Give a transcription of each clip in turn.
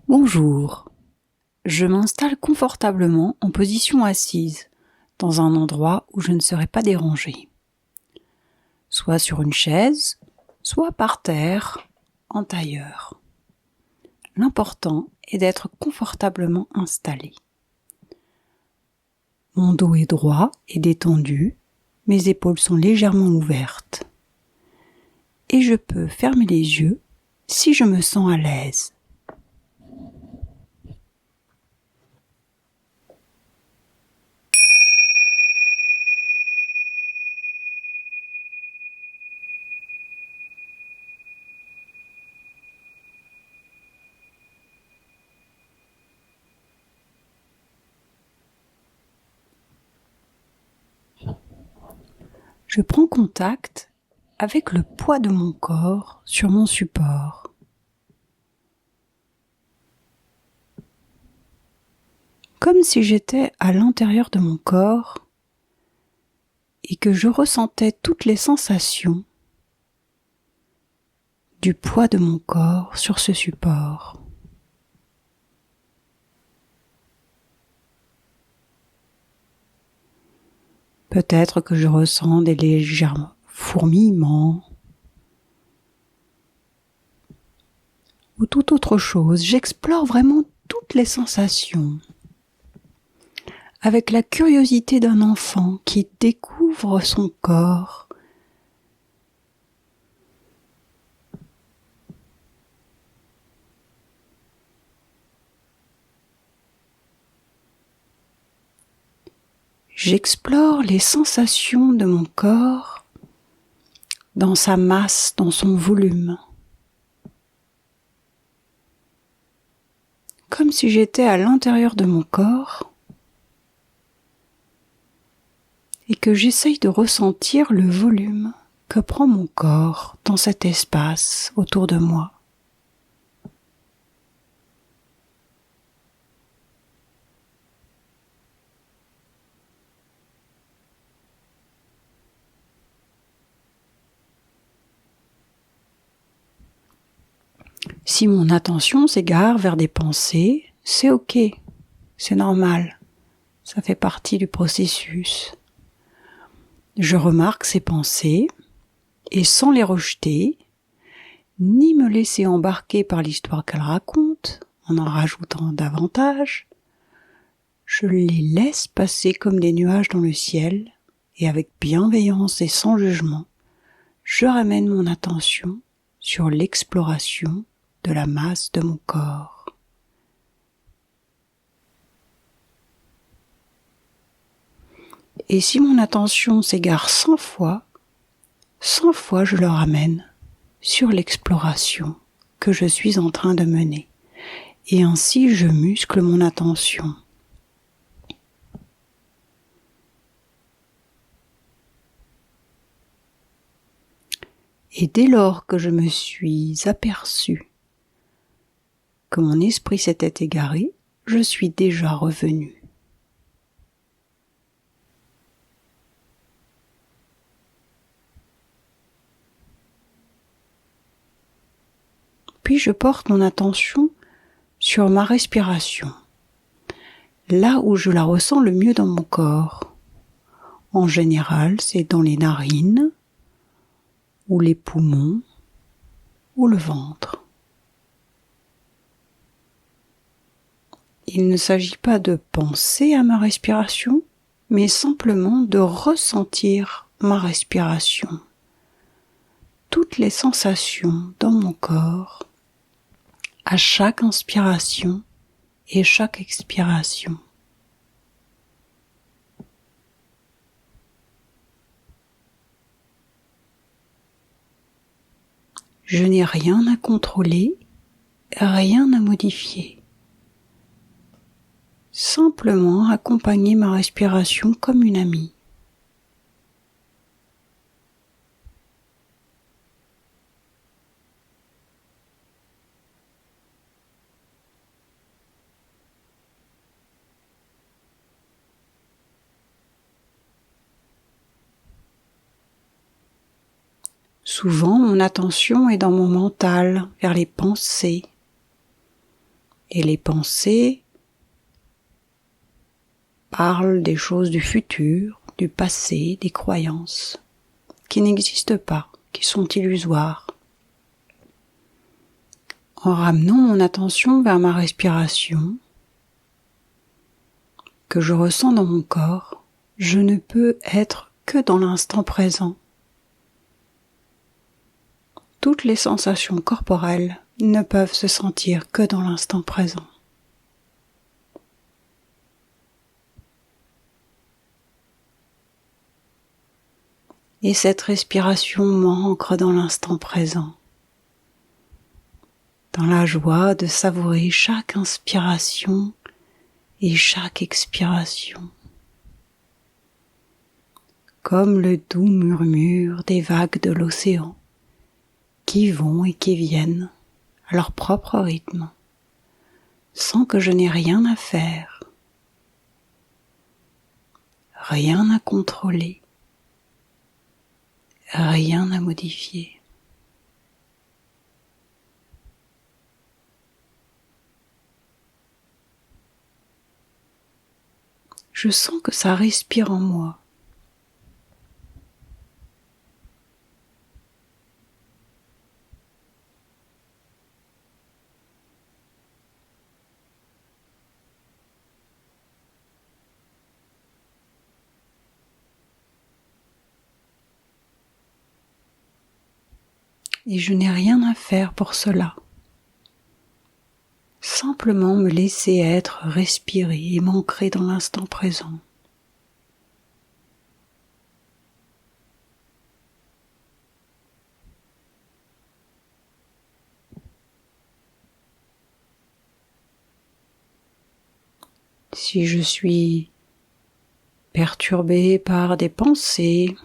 Bonjour, je m'installe confortablement en position assise, dans un endroit où je ne serai pas dérangée. Soit sur une chaise, soit par terre, en tailleur. L'important est d'être confortablement installé. Mon dos est droit et détendu, mes épaules sont légèrement ouvertes. Et je peux fermer les yeux si je me sens à l'aise. Je prends contact avec le poids de mon corps sur mon support. Comme si j'étais à l'intérieur de mon corps et que je ressentais toutes les sensations du poids de mon corps sur ce support. Peut-être que je ressens des légers fourmillements ou toute autre chose. J'explore vraiment toutes les sensations avec la curiosité d'un enfant qui découvre son corps. J'explore les sensations de mon corps dans sa masse, dans son volume. Comme si j'étais à l'intérieur de mon corps et que j'essaye de ressentir le volume que prend mon corps dans cet espace autour de moi. Si mon attention s'égare vers des pensées, c'est ok, c'est normal, ça fait partie du processus. Je remarque ces pensées et sans les rejeter, ni me laisser embarquer par l'histoire qu'elles racontent en rajoutant davantage, je les laisse passer comme des nuages dans le ciel et avec bienveillance et sans jugement, je ramène mon attention sur l'exploration de la masse de mon corps. Et si mon attention s'égare 100 fois je le ramène sur l'exploration que je suis en train de mener. Et ainsi je muscle mon attention. Et dès lors que je me suis aperçu que mon esprit s'était égaré, je suis déjà revenu. Puis je porte mon attention sur ma respiration, là où je la ressens le mieux dans mon corps. En général, c'est dans les narines, ou les poumons, ou le ventre. Il ne s'agit pas de penser à ma respiration, mais simplement de ressentir ma respiration. Toutes les sensations dans mon corps, à chaque inspiration et chaque expiration. Je n'ai rien à contrôler, rien à modifier. Simplement accompagner ma respiration comme une amie. Souvent, mon attention est dans mon mental, vers les pensées. Et les pensées parlent des choses du futur, du passé, des croyances qui n'existent pas, qui sont illusoires. En ramenant mon attention vers ma respiration, que je ressens dans mon corps, je ne peux être que dans l'instant présent. Toutes les sensations corporelles ne peuvent se sentir que dans l'instant présent. Et cette respiration m'ancre dans l'instant présent, dans la joie de savourer chaque inspiration et chaque expiration, comme le doux murmure des vagues de l'océan qui vont et qui viennent à leur propre rythme, sans que je n'ai rien à faire, rien à contrôler, rien à modifier. Je sens que ça respire en moi. Et je n'ai rien à faire pour cela. Simplement me laisser être, respirer et m'ancrer dans l'instant présent. Si je suis perturbée par des pensées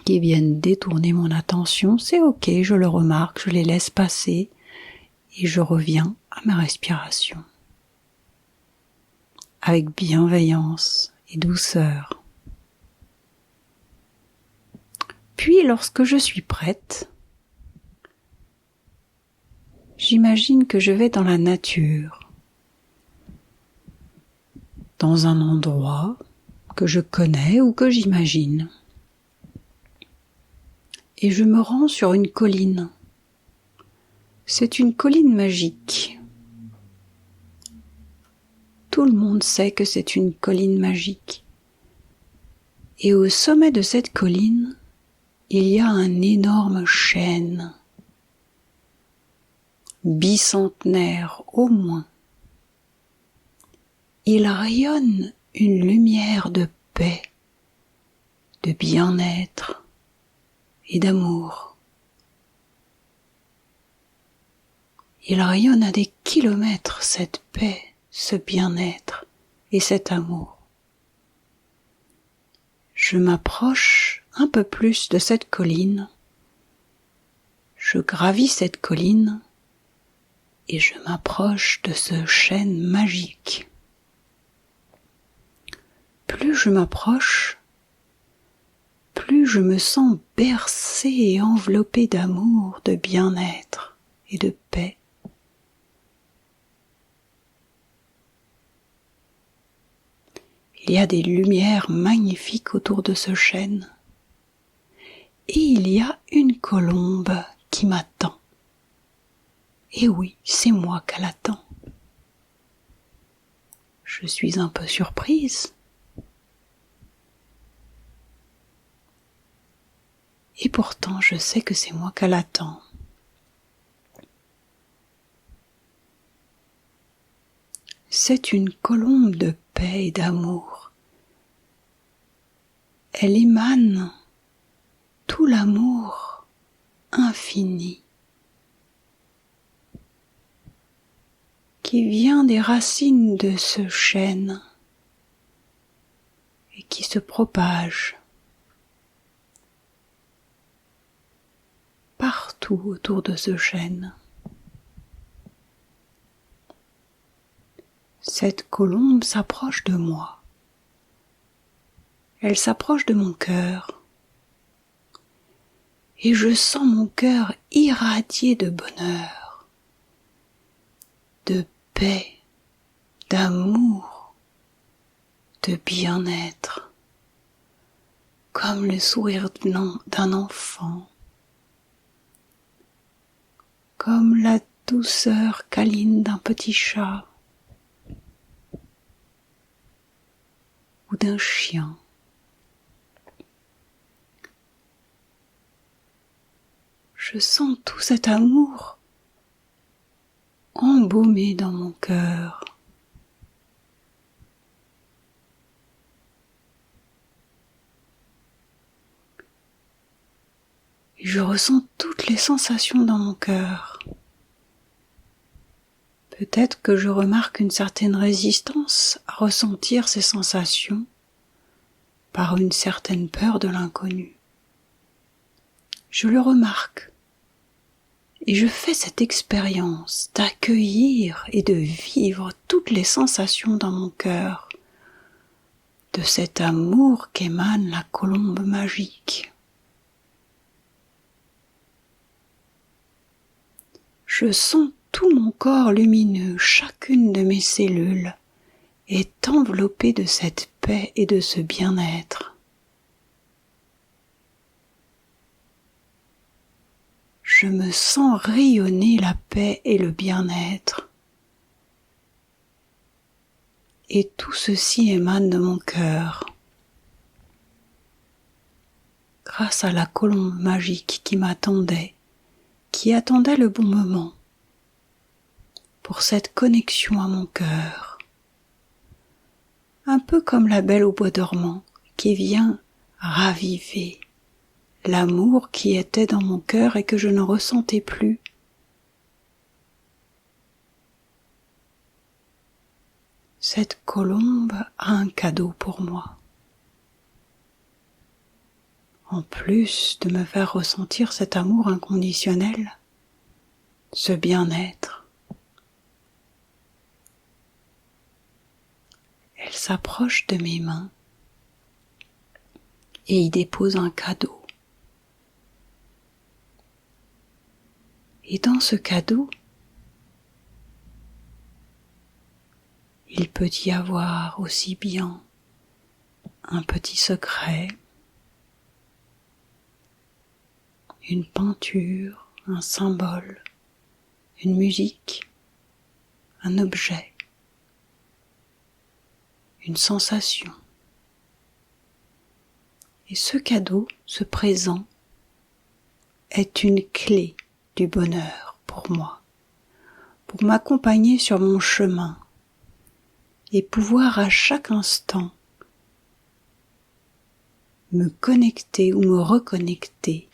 qui viennent détourner mon attention, c'est ok, je le remarque, je les laisse passer et je reviens à ma respiration avec bienveillance et douceur. Puis lorsque je suis prête, j'imagine que je vais dans la nature, dans un endroit que je connais ou que j'imagine. Et je me rends sur une colline. C'est une colline magique. Tout le monde sait que c'est une colline magique. Et au sommet de cette colline, il y a un énorme chêne, bicentenaire au moins. Il rayonne une lumière de paix, de bien-être et d'amour. Il rayonne à des kilomètres cette paix, ce bien-être et cet amour. Je m'approche un peu plus de cette colline, je gravis cette colline et je m'approche de ce chêne magique. Plus je m'approche, plus je me sens bercée et enveloppée d'amour, de bien-être et de paix. Il y a des lumières magnifiques autour de ce chêne. Et il y a une colombe qui m'attend. Et oui, c'est moi qu'elle attend. Je suis un peu surprise. Et pourtant, je sais que c'est moi qu'elle attend. C'est une colombe de paix et d'amour. Elle émane tout l'amour infini qui vient des racines de ce chêne et qui se propage partout autour de ce chêne. Cette colombe s'approche de moi. Elle s'approche de mon cœur. Et je sens mon cœur irradier de bonheur, de paix, d'amour, de bien-être, comme le sourire d'un enfant, comme la douceur câline d'un petit chat ou d'un chien. Je sens tout cet amour embaumé dans mon cœur. Et je ressens toutes les sensations dans mon cœur. Peut-être que je remarque une certaine résistance à ressentir ces sensations par une certaine peur de l'inconnu. Je le remarque et je fais cette expérience d'accueillir et de vivre toutes les sensations dans mon cœur, de cet amour qu'émane la colombe magique. Je sens tout mon corps lumineux, chacune de mes cellules est enveloppée de cette paix et de ce bien-être. Je me sens rayonner la paix et le bien-être. Et tout ceci émane de mon cœur. Grâce à la colombe magique qui m'attendait, qui attendait le bon moment pour cette connexion à mon cœur. Un peu comme la belle au bois dormant qui vient raviver l'amour qui était dans mon cœur et que je ne ressentais plus. Cette colombe a un cadeau pour moi. En plus de me faire ressentir cet amour inconditionnel, ce bien-être, elle s'approche de mes mains et y dépose un cadeau. Et dans ce cadeau, il peut y avoir aussi bien un petit secret, une peinture, un symbole, une musique, un objet, une sensation. Et ce cadeau, ce présent, est une clé du bonheur pour moi, pour m'accompagner sur mon chemin et pouvoir à chaque instant me connecter ou me reconnecter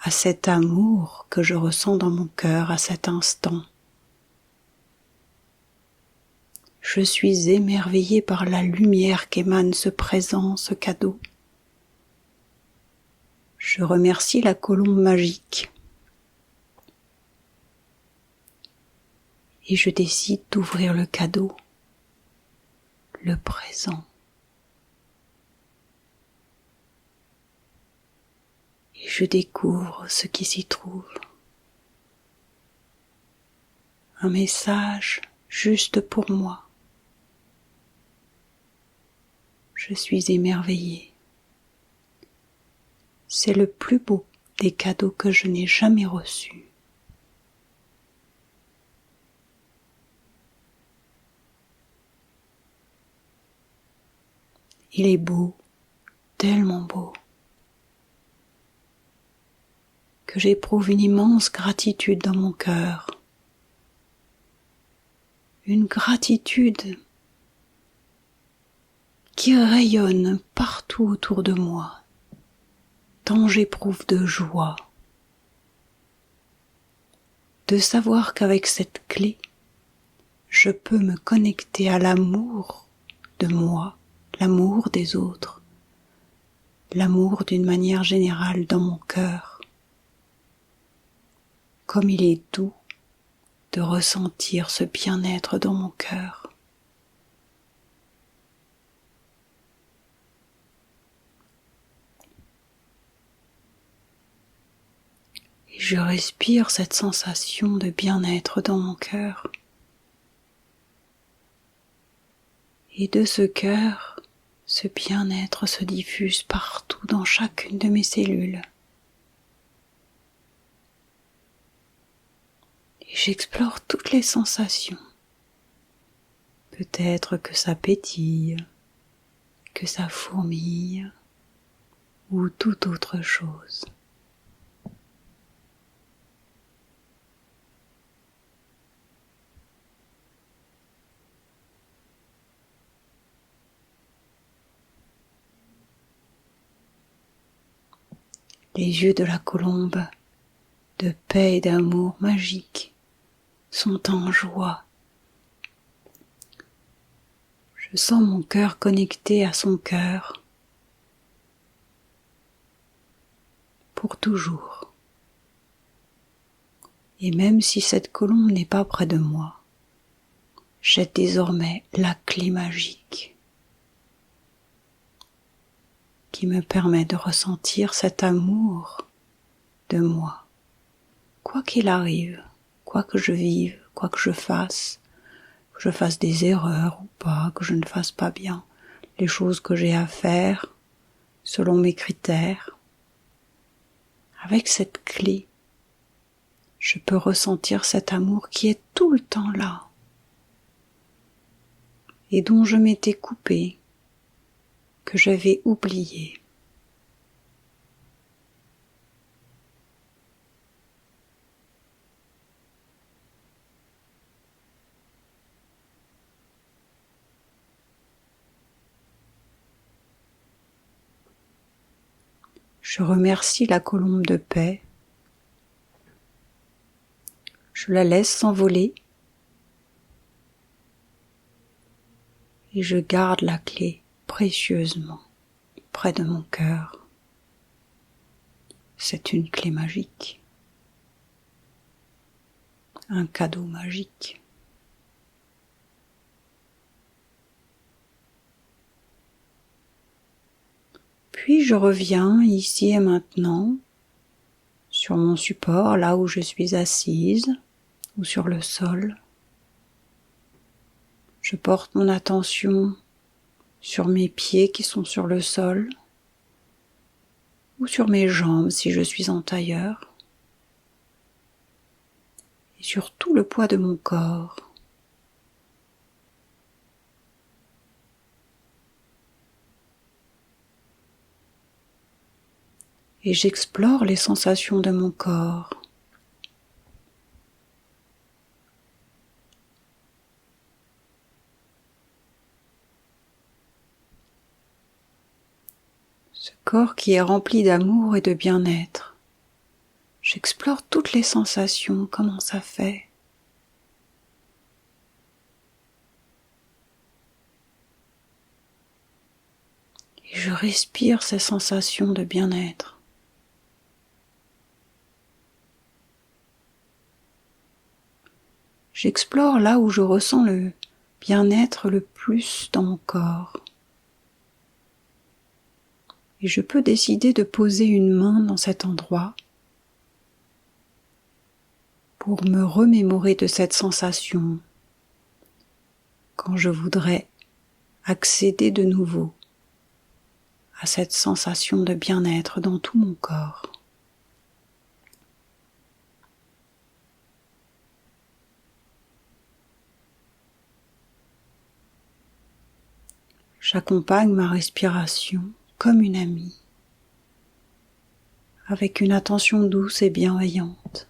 à cet amour que je ressens dans mon cœur à cet instant. Je suis émerveillée par la lumière qu'émane ce présent, ce cadeau. Je remercie la colombe magique et je décide d'ouvrir le cadeau, le présent. Et je découvre ce qui s'y trouve. Un message juste pour moi. Je suis émerveillée. C'est le plus beau des cadeaux que je n'ai jamais reçus. Il est beau, tellement beau, que j'éprouve une immense gratitude dans mon cœur. Une gratitude qui rayonne partout autour de moi, tant j'éprouve de joie de savoir qu'avec cette clé, je peux me connecter à l'amour de moi, l'amour des autres, l'amour d'une manière générale dans mon cœur. Comme il est doux de ressentir ce bien-être dans mon cœur. Et je respire cette sensation de bien-être dans mon cœur. Et de ce cœur, ce bien-être se diffuse partout dans chacune de mes cellules. Et j'explore toutes les sensations. Peut-être que ça pétille, que ça fourmille, ou toute autre chose. Les yeux de la colombe, de paix et d'amour magique, sont en joie. Je sens mon cœur connecté à son cœur pour toujours. Et même si cette colombe n'est pas près de moi, j'ai désormais la clé magique qui me permet de ressentir cet amour de moi. Quoi qu'il arrive, quoi que je vive, quoi que je fasse des erreurs ou pas, que je ne fasse pas bien les choses que j'ai à faire selon mes critères, avec cette clé, je peux ressentir cet amour qui est tout le temps là et dont je m'étais coupée, que j'avais oublié. Je remercie la colombe de paix. Je la laisse s'envoler et je garde la clé précieusement près de mon cœur. C'est une clé magique, un cadeau magique. Puis je reviens ici et maintenant sur mon support, là où je suis assise ou sur le sol. Je porte mon attention sur mes pieds qui sont sur le sol ou sur mes jambes si je suis en tailleur et sur tout le poids de mon corps. Et j'explore les sensations de mon corps. Ce corps qui est rempli d'amour et de bien-être. J'explore toutes les sensations, comment ça fait. Et je respire ces sensations de bien-être. J'explore là où je ressens le bien-être le plus dans mon corps. Et je peux décider de poser une main dans cet endroit pour me remémorer de cette sensation quand je voudrais accéder de nouveau à cette sensation de bien-être dans tout mon corps. J'accompagne ma respiration comme une amie, avec une attention douce et bienveillante.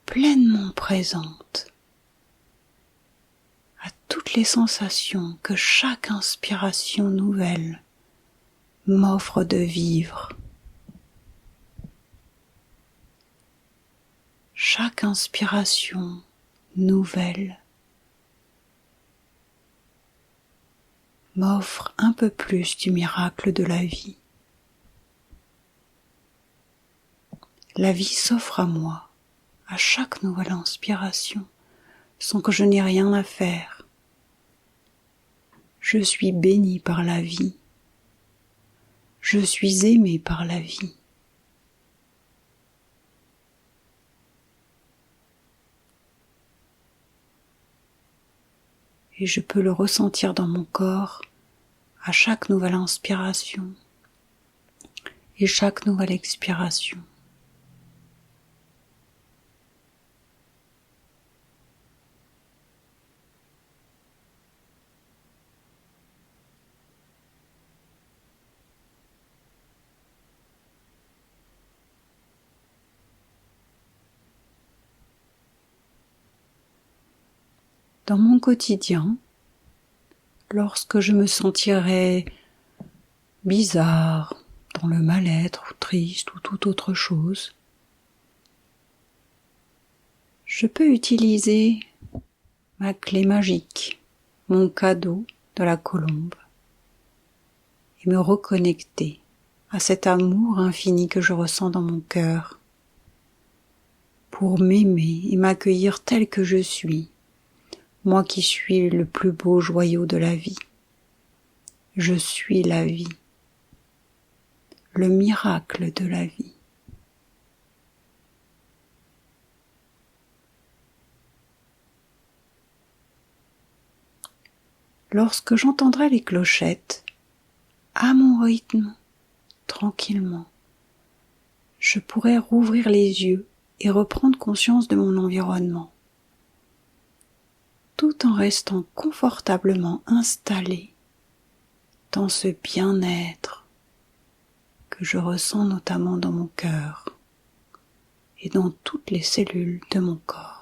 Pleinement présente à toutes les sensations que chaque inspiration nouvelle m'offre de vivre. Chaque inspiration nouvelle m'offre un peu plus du miracle de la vie. La vie s'offre à moi à chaque nouvelle inspiration sans que je n'ai rien à faire. Je suis bénie par la vie. Je suis aimée par la vie. et je peux le ressentir dans mon corps à chaque nouvelle inspiration et chaque nouvelle expiration. Dans mon quotidien, lorsque je me sentirais bizarre, dans le mal-être ou triste ou toute autre chose, je peux utiliser ma clé magique, mon cadeau de la colombe, et me reconnecter à cet amour infini que je ressens dans mon cœur, pour m'aimer et m'accueillir tel que je suis, moi qui suis le plus beau joyau de la vie. Je suis la vie, le miracle de la vie. Lorsque j'entendrai les clochettes, à mon rythme, tranquillement, je pourrai rouvrir les yeux et reprendre conscience de mon environnement, tout en restant confortablement installé dans ce bien-être que je ressens notamment dans mon cœur et dans toutes les cellules de mon corps.